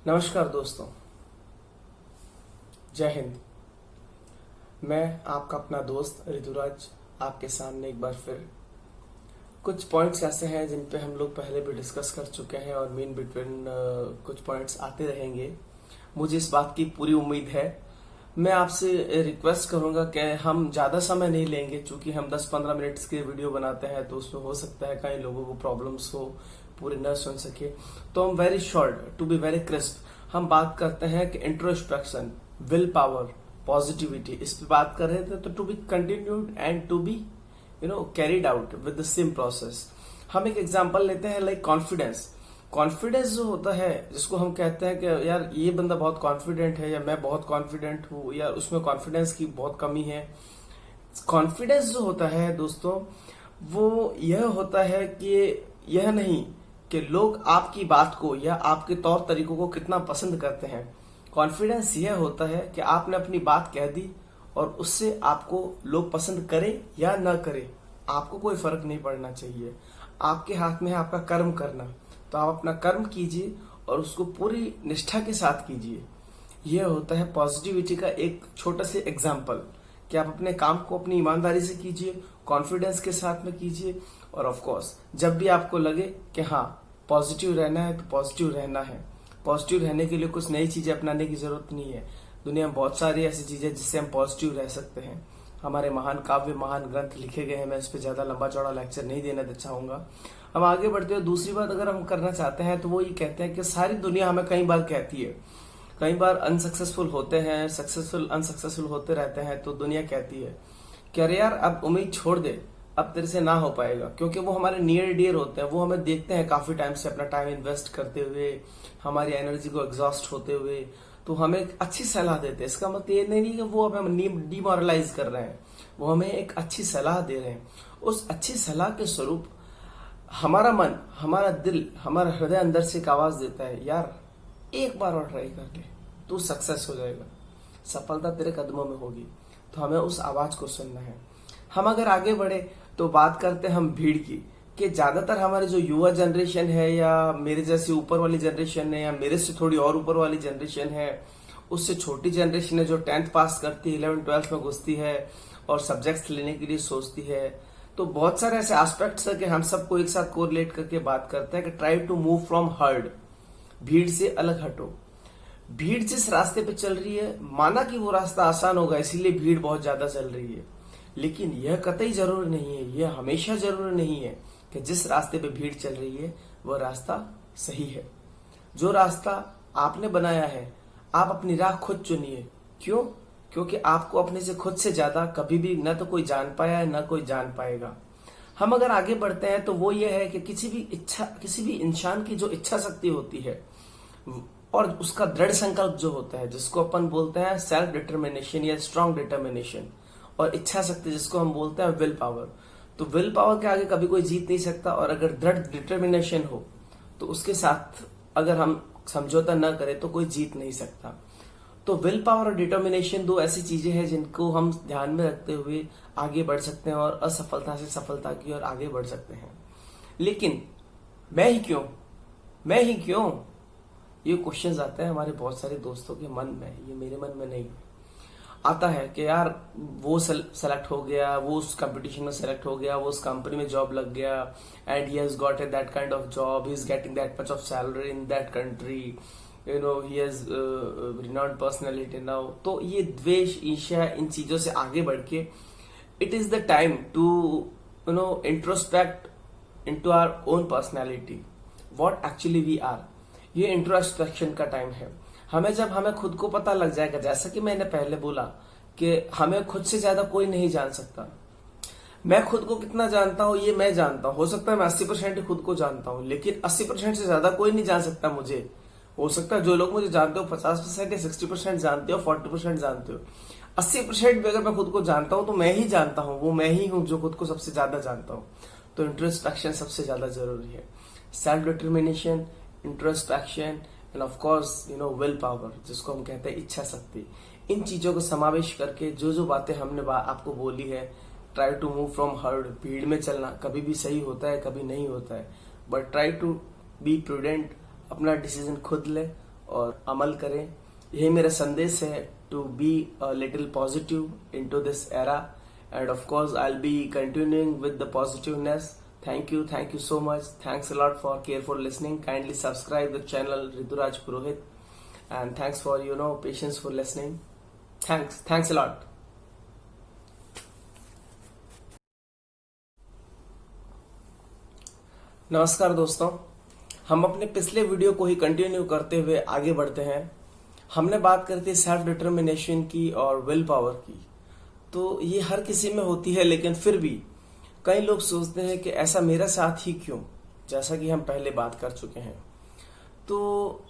नमस्कार दोस्तों, जय हिंद। मैं आपका अपना दोस्त ऋतुराज आपके सामने एक बार फिर कुछ पॉइंट्स ऐसे हैं जिन पे हम लोग पहले भी डिस्कस कर चुके हैं और मीन बिटवीन कुछ पॉइंट्स आते रहेंगे। मुझे इस बात की पूरी उम्मीद है। मैं आपसे रिक्वेस्ट करूंगा कि हम ज्यादा समय नहीं लेंगे, क्योंकि हम 10-15 मिनट्स के वीडियो बनाते हैं तो उसमें हो सकता है कई लोगों को प्रॉब्लम्स हो, पूरे न सुन सके। तो हम very short, to be very crisp, हम बात करते हैं कि इंट्रोस्पेक्शन, विल पावर, पॉजिटिविटी, इस पे बात कर रहे थे। तो to be continued and to be carried out with the same process. हम एक एग्जांपल लेते हैं, लाइक कॉन्फिडेंस। कॉन्फिडेंस जो होता है, जिसको हम कहते हैं कि यार ये बंदा बहुत कॉन्फिडेंट है, या मैं बहुत कॉन्फिडेंट हूं, या उसमें कॉन्फिडेंस की बहुत कमी है। कॉन्फिडेंस जो होता है दोस्तों, वो यह होता है कि यह नहीं कि लोग आपकी बात को या आपके तौर तरीकों को कितना पसंद करते हैं। कॉन्फिडेंस यह होता है कि आपने अपनी बात कह दी और उससे आपको लोग पसंद करें या न करें, आपको कोई फर्क नहीं पड़ना चाहिए। आपके हाथ में है आपका कर्म करना, तो आप अपना कर्म कीजिए और उसको पूरी निष्ठा के साथ कीजिए। यह होता है पॉजिटिविटी का एक छोटा सा एग्जाम्पल, कि आप अपने काम को अपनी ईमानदारी से कीजिए, कॉन्फिडेंस के साथ में कीजिए। और ऑफ कोर्स जब भी आपको लगे कि हाँ पॉजिटिव रहना है, तो पॉजिटिव रहना है। पॉजिटिव रहने के लिए कुछ नई चीजें अपनाने की जरूरत नहीं है। दुनिया में बहुत सारी ऐसी चीजें जिससे हम पॉजिटिव रह सकते हैं। हमारे महान काव्य, महान ग्रंथ लिखे गए हैं। मैं इस पर ज्यादा लंबा चौड़ा लेक्चर नहीं देना चाहूंगा। हम आगे बढ़ते हुए दूसरी बात अगर हम करना चाहते हैं, तो वो ये कहते हैं कि सारी दुनिया हमें कई बार कहती है, कई बार अनसक्सेसफुल होते हैं, सक्सेसफुल अनसक्सेसफुल होते रहते हैं, तो दुनिया कहती है कि अरे यार अब उम्मीद छोड़ दे, अब तेरे से ना हो पाएगा। क्योंकि वो हमारे नियर डियर होते हैं, वो हमें देखते हैं काफी टाइम से अपना टाइम इन्वेस्ट करते हुए, हमारी एनर्जी को एग्जॉस्ट होते हुए, तो हमें एक अच्छी सलाह देते हैं। इसका मतलब ये नहीं कि वो हमें डिमोरलाइज कर रहे हैं, वो हमें एक अच्छी सलाह दे रहे हैं। उस अच्छी सलाह के स्वरूप हमारा मन, हमारा दिल, हमारा हृदय अंदर से एक आवाज देता है, यार एक बार और ट्राई कर ले, तू सक्सेस हो जाएगा, सफलता तेरे कदमों में होगी। तो हमें उस आवाज को सुनना है। हम अगर आगे बढ़े तो बात करते हैं हम भीड़ की, कि ज्यादातर हमारे जो युवा जनरेशन है, या मेरे जैसी ऊपर वाली जनरेशन है, या मेरे से थोड़ी और ऊपर वाली जनरेशन है, उससे छोटी जनरेशन है जो 10th पास करती है, 11th-12th में घुसती है और सब्जेक्ट्स लेने के लिए सोचती है। तो बहुत सारे ऐसे एस्पेक्ट्स है कि हम सबको एक साथ कोरिलेट करके बात करते हैं कि try to move from herd, भीड़ से अलग हटो। भीड़ जिस रास्ते पे चल रही है, माना कि वो रास्ता आसान होगा इसीलिए भीड़ बहुत ज्यादा चल रही है, लेकिन यह कतई जरूरी नहीं है, यह हमेशा जरूरी नहीं है कि जिस रास्ते पे भीड़ चल रही है वह रास्ता सही है। जो रास्ता आपने बनाया है, आप अपनी राह खुद चुनिए। क्यों? क्योंकि आपको अपने से खुद से ज्यादा कभी भी न तो कोई जान पाया है, न कोई जान पाएगा। हम अगर आगे बढ़ते हैं तो वो ये है कि किसी भी इंसान की जो इच्छा शक्ति होती है और उसका दृढ़ संकल्प जो होता है, जिसको अपन बोलते हैं सेल्फ डिटर्मिनेशन या स्ट्रांग डिटर्मिनेशन, और इच्छा शक्ति जिसको हम बोलते हैं विल पावर, तो विल पावर के आगे कभी कोई जीत नहीं सकता। और अगर दृढ़ डिटर्मिनेशन हो तो उसके साथ अगर हम समझौता न करें तो कोई जीत नहीं सकता। तो विल पावर और डिटर्मिनेशन दो ऐसी चीजें हैं जिनको हम ध्यान में रखते हुए आगे बढ़ सकते हैं और असफलता से सफलता की ओर आगे बढ़ सकते हैं। लेकिन मैं ही क्यों, मैं ही क्यों, ये क्वेश्चंस आते हैं हमारे बहुत सारे दोस्तों के मन में, ये मेरे मन में नहीं आता है कि यार वो सेलेक्ट हो गया, वो उस कंपटीशन में सेलेक्ट हो गया, वो उस कंपनी में जॉब लग गया, and he has got that kind of job, he is getting that much of salary in that country, he has renowned personality now. तो ये द्वेष, ईर्ष्या, इन चीजों से आगे बढ़ के it is the time to introspect into our own personality, what actually we are. ये इंट्रोस्पेक्शन का टाइम है। जब हमें खुद को पता लग जाएगा, जैसा कि मैंने पहले बोला कि हमें खुद से ज्यादा कोई नहीं जान सकता। मैं खुद को कितना जानता हूं ये मैं जानता हूं। हो सकता है मैं 80% ही खुद को जानता हूं, लेकिन 80% से ज्यादा कोई नहीं जान सकता मुझे। हो सकता है जो लोग मुझे जानते हो 50% या 60% जानते हो, 40% जानते हो। 80% भी अगर मैं खुद को जानता हूं तो मैं ही जानता हूं, वो मैं ही हूं जो खुद को सबसे ज्यादा जानता हूं। तो इंट्रोस्पेक्शन सबसे ज्यादा जरूरी है। Self determination, introspection and of course will power, जिसको हम कहते हैं इच्छा शक्ति। इन चीजों को समावेश करके जो बातें हमने आपको बोली है, try to move from herd, भीड़ में चलना कभी भी सही होता है, कभी नहीं होता है, but try to be prudent, अपना डिसीजन खुद ले और अमल करें। यही मेरा संदेश है, to be a little positive into this era, and of course I will be continuing with the positiveness. Thank you so much. Thanks a lot for careful listening. Kindly subscribe the channel Rituraj Purohit, and thanks for patience for listening. Thanks a lot. नमस्कार दोस्तों, हम अपने पिछले video को ही continue करते हुए आगे बढ़ते हैं. हमने बात करी थी सेल्फ डिटर्मिनेशन की और विल पावर की. तो ये हर किसी में होती है, लेकिन फिर भी कई लोग सोचते हैं कि ऐसा मेरा साथ ही क्यों, जैसा कि हम पहले बात कर चुके हैं. तो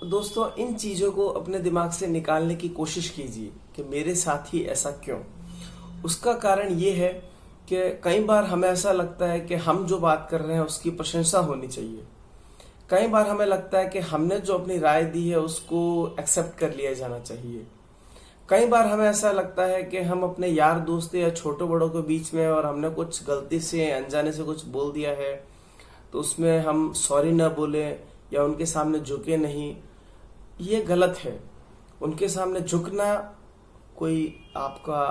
दोस्तों, इन चीजों को अपने दिमाग से निकालने की कोशिश कीजिए कि मेरे साथ ही ऐसा क्यों. उसका कारण ये है कि कई बार हमें ऐसा लगता है कि हम जो बात कर रहे हैं उसकी प्रशंसा होनी चाहिए. कई बार हमें लगता है कि हमने जो अपनी राय दी है उसको एक्सेप्ट कर लिया जाना चाहिए. कई बार हमें ऐसा लगता है कि हम अपने यार दोस्त या छोटे बड़ों के बीच में और हमने कुछ गलती से अनजाने से कुछ बोल दिया है, तो उसमें हम सॉरी ना बोले या उनके सामने झुके नहीं. ये गलत है. उनके सामने झुकना कोई आपका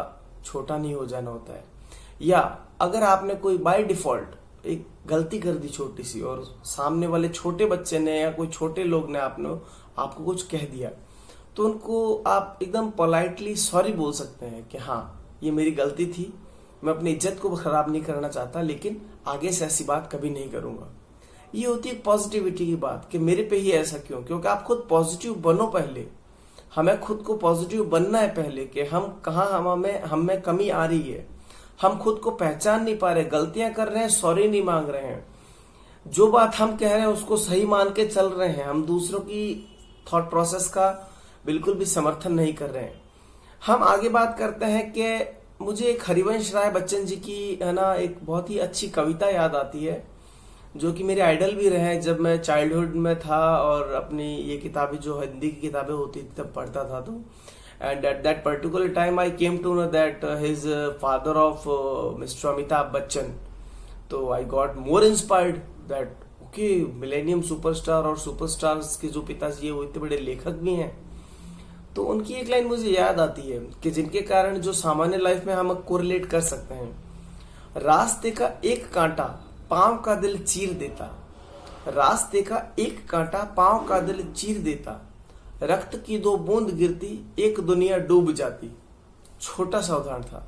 छोटा नहीं हो जाना होता है. या अगर आपने कोई बाय डिफॉल्ट एक गलती कर दी छोटी सी, और सामने वाले छोटे बच्चे ने या कोई छोटे लोग ने आपको कुछ कह दिया, तो उनको आप एकदम पोलाइटली सॉरी बोल सकते हैं कि हाँ, ये मेरी गलती थी, मैं अपनी इज्जत को खराब नहीं करना चाहता, लेकिन आगे से ऐसी बात कभी नहीं करूंगा. ये होती है पॉजिटिविटी की बात कि मेरे पे ही ऐसा क्यों. क्योंकि आप खुद पॉजिटिव बनो पहले. हमें खुद को पॉजिटिव बनना है पहले कि हम कहाँ हम में कमी आ रही है. हम खुद को पहचान नहीं पा रहे, गलतियां कर रहे हैं, सॉरी नहीं मांग रहे हैं, जो बात हम कह रहे हैं उसको सही मान के चल रहे हैं, हम दूसरों की थॉट प्रोसेस का बिल्कुल भी समर्थन नहीं कर रहे हैं. हम आगे बात करते हैं कि मुझे एक हरिवंश राय बच्चन जी की एक बहुत ही अच्छी कविता याद आती है, जो कि मेरे आइडल भी रहे हैं जब मैं चाइल्डहुड में था और अपनी ये किताबें जो हिंदी की किताबें होती थी तब पढ़ता था. तो and at that particular time I came to know that his father of mister Amitabh Bachchan. तो I got more inspired that okay, millennium superstar और सुपरस्टार्स के जो पिताजी है वो इतने बड़े लेखक भी हैं. तो उनकी एक लाइन मुझे याद आती है कि जिनके कारण जो सामान्य लाइफ में हम कोरिलेट कर सकते हैं. रास्ते का एक कांटा पांव का दिल चीर देता, रास्ते का एक कांटा पांव का दिल चीर देता, रक्त की दो बूंद गिरती एक दुनिया डूब जाती. छोटा सा उदाहरण था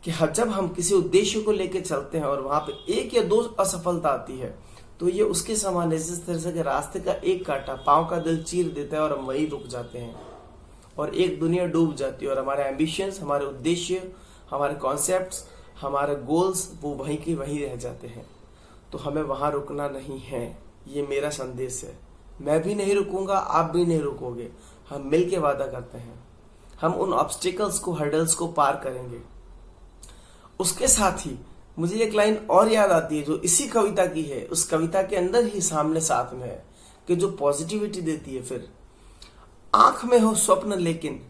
कि जब हम किसी उद्देश्य को लेकर चलते हैं और वहां पे एक या दो असफलता आती है, तो ये उसके समान है जिस तरह से कि रास्ते का एक कांटा पांव का दिल चीर देता है और हम वहीं रुक जाते हैं और एक दुनिया डूब जाती है और हमारे एम्बिशंस, हमारे उद्देश्य, हमारे कॉन्सेप्ट्स, हमारे गोल्स वो वहीं के वहीं रह जाते हैं. तो हमें वहां रुकना नहीं है. ये मेरा संदेश है. मैं भी नहीं रुकूंगा, आप भी नहीं रुकोगे. हम मिल के वादा करते हैं, हम उन ऑब्स्टिकल्स को, हर्डल्स को पार करेंगे. उसके साथ ही मुझे एक लाइन और याद आती है जो इसी कविता की है. उस कविता के अंदर ही सामने साथ में है कि जो पॉजिटिविटी देती है. फिर आंख में हो स्वप्न लेकिन,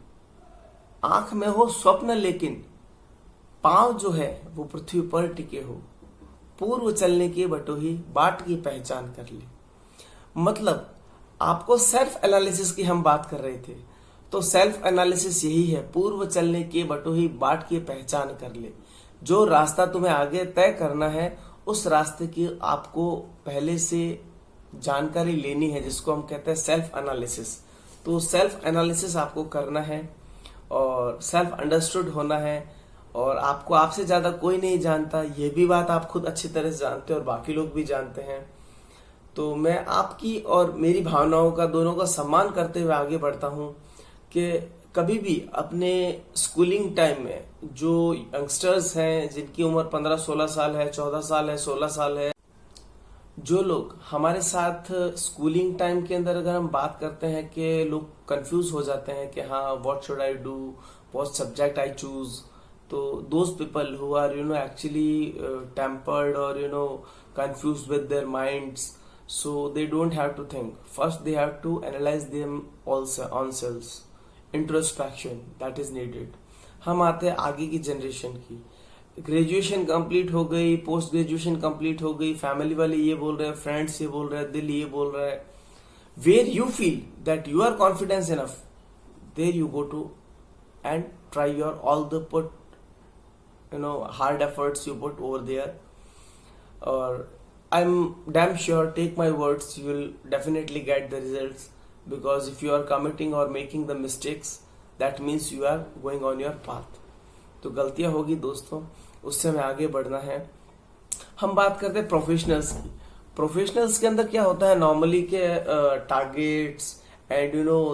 आंख में हो स्वप्न लेकिन, पांव जो है वो पृथ्वी पर टिके हो, पूर्व चलने की बटोही बाट की पहचान कर ले. मतलब आपको सेल्फ एनालिसिस की हम बात कर रहे थे, तो सेल्फ एनालिसिस यही है, पूर्व चलने की बटोही बाट की पहचान कर ले. जो रास्ता तुम्हें आगे तय करना है उस रास्ते की आपको पहले से जानकारी लेनी है, जिसको हम कहते हैं सेल्फ एनालिसिस. तो सेल्फ एनालिसिस आपको करना है और सेल्फ अंडरस्टूड होना है. और आपको आपसे ज्यादा कोई नहीं जानता, ये भी बात आप खुद अच्छी तरह से जानते हैं और बाकी लोग भी जानते हैं. तो मैं आपकी और मेरी भावनाओं का, दोनों का सम्मान करते हुए आगे बढ़ता हूं कि कभी भी अपने स्कूलिंग टाइम में जो यंगस्टर्स हैं जिनकी उम्र 15-16 साल है, 14 साल है, 16 साल है, जो लोग हमारे साथ स्कूलिंग टाइम के अंदर अगर हम बात करते हैं कि लोग कंफ्यूज हो जाते हैं कि हाँ, what should I do, what subject I choose. तो those people who are actually tempered और confused with their minds, so they don't have to think. First they have to analyze them also on selves. Introspection that is needed. हम आते हैं आगे की generation की. Graduation complete हो गई, post graduation complete हो गई, फैमिली वाले ये बोल रहे हैं, फ्रेंड्स ये बोल रहे हैं, दिल ये बोल रहा है, where you feel that you are confident enough, there you go to and try your all the hard efforts you put over there. Or I'm damn sure, take my words, you will definitely get the results, because if you are committing or making the mistakes, that means you are going on your path. तो गलतियां होगी दोस्तों, उससे हमें आगे बढ़ना है. हम बात करते हैं प्रोफेशनल्स की. प्रोफेशनल्स के अंदर क्या होता है नॉर्मली के targets and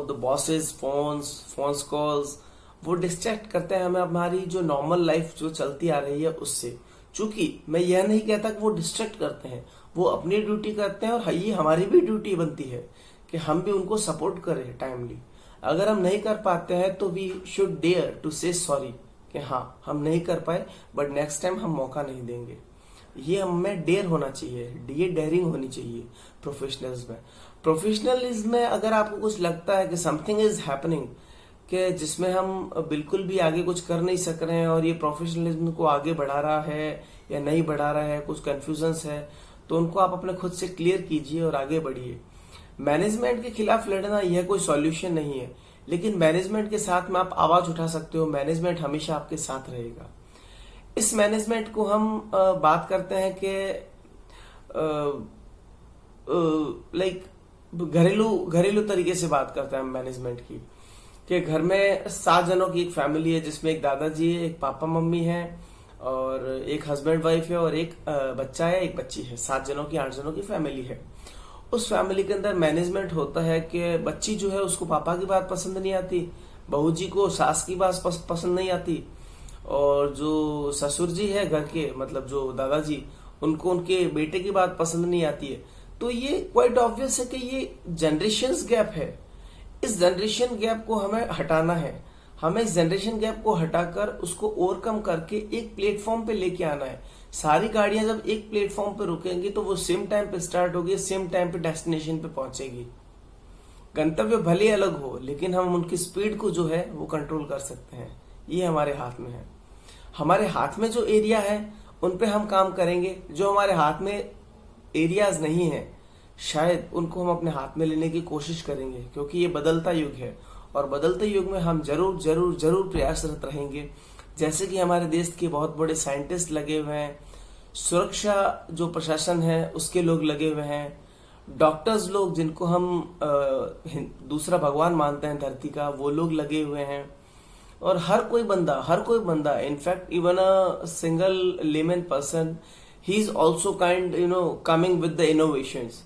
the bosses phones calls, वो डिस्ट्रैक्ट करते हैं हमें हमारी जो नॉर्मल लाइफ जो चलती आ रही है उससे. चूंकि मैं यह नहीं कहता कि वो डिस्ट्रैक्ट करते हैं, वो अपनी ड्यूटी करते हैं और ये हमारी भी ड्यूटी बनती है कि हम भी उनको सपोर्ट करें टाइमली. अगर हम नहीं कर पाते हैं तो वी शुड डेयर टू से सॉरी कि हाँ हम नहीं कर पाए, बट नेक्स्ट टाइम हम मौका नहीं देंगे. ये हमें डेयर होना चाहिए, ये डेयरिंग होनी चाहिए प्रोफेशनलिज्म में. प्रोफेशनलिज्म में अगर आपको कुछ लगता है कि समथिंग इज हैपनिंग कि जिसमें हम बिल्कुल भी आगे कुछ कर नहीं सक रहे हैं और ये प्रोफेशनलिज्म को आगे बढ़ा रहा है या नहीं बढ़ा रहा है, कुछ कंफ्यूजन्स है, तो उनको आप अपने खुद से क्लियर कीजिए और आगे बढ़िए. मैनेजमेंट के खिलाफ लड़ना यह कोई सॉल्यूशन नहीं है, लेकिन मैनेजमेंट के साथ में आप आवाज उठा सकते हो. मैनेजमेंट हमेशा आपके साथ रहेगा. इस मैनेजमेंट को हम बात करते हैं कि लाइक घरेलू तरीके से बात करते हैं हम मैनेजमेंट की, कि घर में 7 जनों की एक फैमिली है जिसमें एक दादाजी है, एक पापा मम्मी है और एक हस्बैंड वाइफ है और एक बच्चा है, एक बच्ची है. 7 जनों की 8 जनों की फैमिली है. उस फैमिली के अंदर मैनेजमेंट होता है कि बच्ची जो है उसको पापा की बात पसंद नहीं आती, बहू जी को सास की बात पसंद नहीं आती, और जो ससुर जी है घर के, मतलब जो दादाजी, उनको उनके बेटे की बात पसंद नहीं आती है. तो ये क्वाइट ऑब्वियस है कि ये जनरेशंस गैप है. इस जनरेशन गैप को हमें हटाना है. हमें इस जनरेशन गैप को हटाकर उसको ओवरकम करके एक प्लेटफॉर्म पे लेके आना है. सारी गाड़ियां जब एक प्लेटफॉर्म पे रुकेंगी तो वो सेम टाइम पे स्टार्ट होगी, सेम टाइम पे डेस्टिनेशन पे पहुंचेगी. गंतव्य भले अलग हो, लेकिन हम उनकी स्पीड को जो है वो कंट्रोल कर सकते हैं. ये हमारे हाथ में है. हमारे हाथ में जो एरिया है उन पे हम काम करेंगे. जो हमारे हाथ में एरियाज नहीं है, शायद उनको हम अपने हाथ में लेने की कोशिश करेंगे, क्योंकि ये बदलता युग है और बदलते युग में हम जरूर जरूर जरूर प्रयासरत रहेंगे. जैसे कि हमारे देश के बहुत बड़े साइंटिस्ट लगे हुए हैं, सुरक्षा जो प्रशासन है उसके लोग लगे हुए हैं, डॉक्टर्स लोग जिनको हम दूसरा भगवान मानते हैं धरती का, वो लोग लगे हुए हैं, और हर कोई बंदा in fact even a single lemon person, he is also kind coming with the innovations.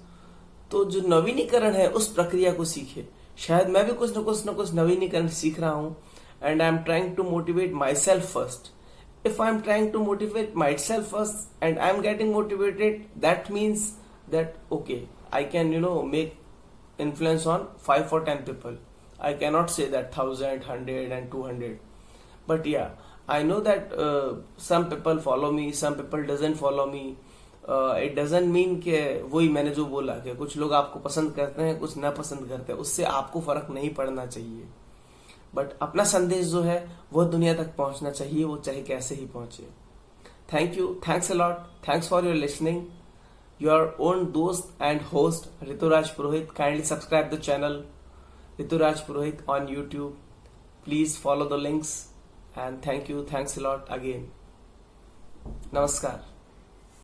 तो जो नवीनीकरण है उस प्रक्रिया को सीखे. शायद मैं भी कुछ न कुछ नवीनीकरण सीख रहा हूं, and I am trying to motivate myself first. If I'm trying to motivate myself first and I'm getting motivated, that means that okay, I can make influence on 5 or 10 people. I cannot say that 1000, 100 and 200. But yeah, I know that some people follow me, some people doesn't follow me. It doesn't mean कि वही मैंने जो बोला कि कुछ लोग आपको पसंद करते हैं, कुछ ना पसंद करते हैं, उससे आपको फर्क नहीं पड़ना चाहिए. बट अपना संदेश जो है वो दुनिया तक पहुंचना चाहिए, वो चाहे कैसे ही पहुंचे. Thank you, thanks a lot, thanks for your listening. Your own दोस्त and host Rituraj Purohit. Kindly subscribe the channel Rituraj Purohit on YouTube. Please follow the links and thank you, thanks a lot again. नमस्कार.